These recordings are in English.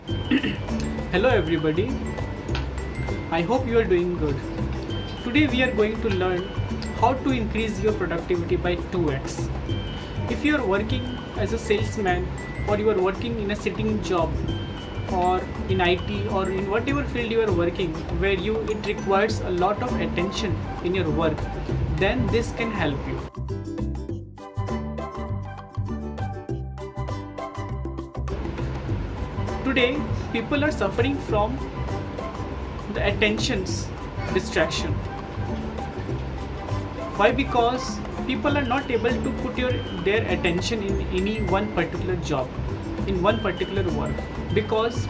Hello everybody, I hope you are doing good. Today we are going to learn how to increase your productivity by 2x. If you are working as a salesman or you are working in a sitting job or in IT or in whatever field you are working where it requires a lot of attention in your work, then this can help you. Today, people are suffering from the attention's distraction. Why? Because people are not able to put their attention in any one particular job, in one particular work. Because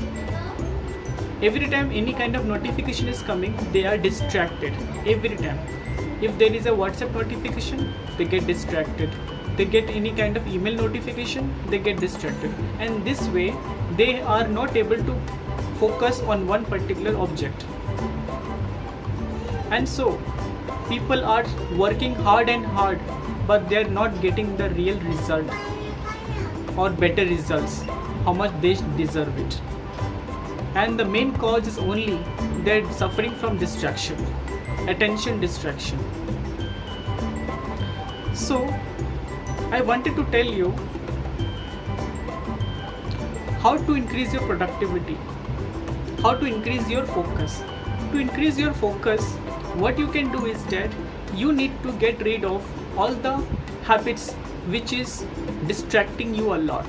every time any kind of notification is coming, they are distracted. Every time. If there is a WhatsApp notification, they get distracted. They get any kind of email notification, they get distracted. And this way, they are not able to focus on one particular object. And so, people are working hard and hard, but they are not getting the real result or better results, how much they deserve it. And the main cause is only they're suffering from distraction, attention distraction. So, I wanted to tell you how to increase your productivity, how to increase your focus. To increase your focus, what you can do is that you need to get rid of all the habits which is distracting you a lot.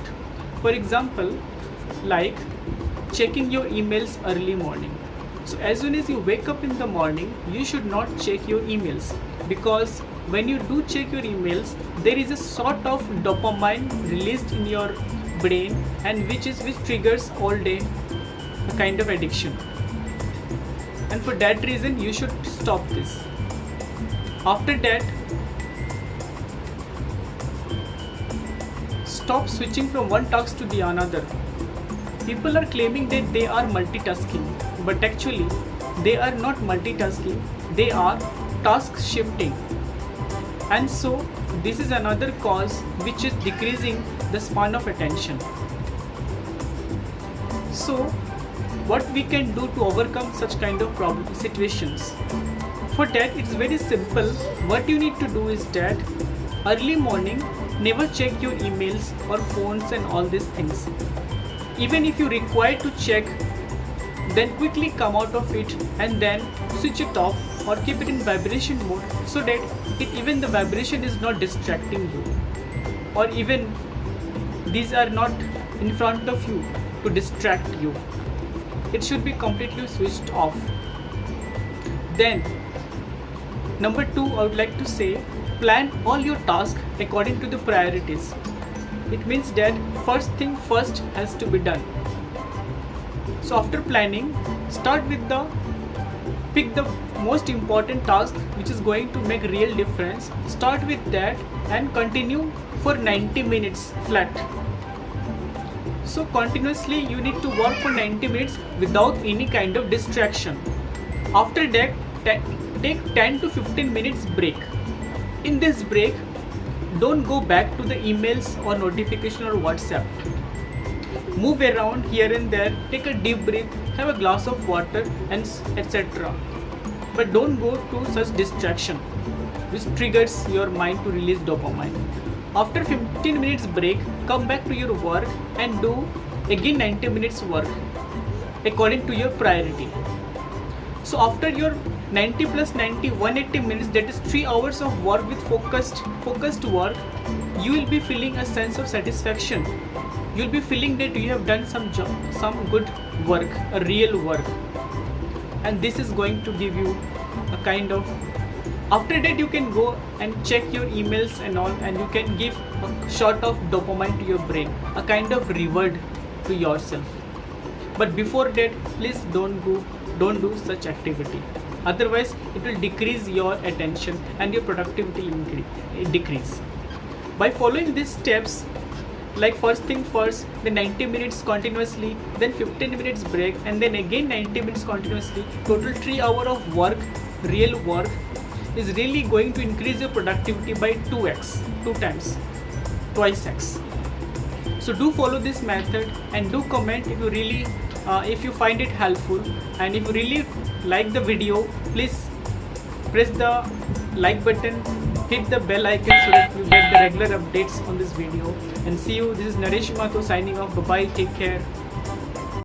For example, like checking your emails early morning. So as soon as you wake up in the morning, you should not check your emails, because when you do check your emails, there is a sort of dopamine released in your brain, and which triggers all day a kind of addiction. And for that reason, you should stop this. After that, stop switching from one task to the another. People are claiming that they are multitasking, but actually they are not multitasking, they are task shifting. And so this is another cause which is decreasing the span of attention. So what we can do to overcome such kind of situations? For that, it's very simple. What you need to do is that early morning, never check your emails or phones and all these things. Even if you require to check, then quickly come out of it and then switch it off or keep it in vibration mode, so that even the vibration is not distracting you, or even these are not in front of you to distract you. It should be completely switched off. Then number 2, I would like to say, plan all your tasks according to the priorities. It means that first thing first has to be done. So after planning, pick the most important task which is going to make real difference. Start with that and continue for 90 minutes flat. So continuously you need to work for 90 minutes without any kind of distraction. After that, take 10 to 15 minutes break. In this break, don't go back to the emails or notification or WhatsApp. Move around here and there, take a deep breath, have a glass of water, and etc. But don't go to such distraction which triggers your mind to release dopamine. After 15 minutes break, come back to your work and do again 90 minutes work according to your priority. So after your 90 plus 90, 180 minutes, that is 3 hours of work with focused work, you will be feeling a sense of satisfaction. You'll be feeling that you have done some good work, a real work. And this is going to give you a kind of, after that you can go and check your emails and all, and you can give a shot of dopamine to your brain, a kind of reward to yourself. But before that, please don't do such activity. Otherwise, it will decrease your attention and your productivity decrease. By following these steps, like first thing first, then 90 minutes continuously, then 15 minutes break, and then again 90 minutes continuously, total 3 hours of work, real work, is really going to increase your productivity by 2x, 2 times, twice x. So do follow this method and do comment if you really if you find it helpful, and if you really like the video, please press the like button, hit the bell icon so that you get the regular updates on this video. And see you. This is Naresh Mato signing off. Bye bye, take care.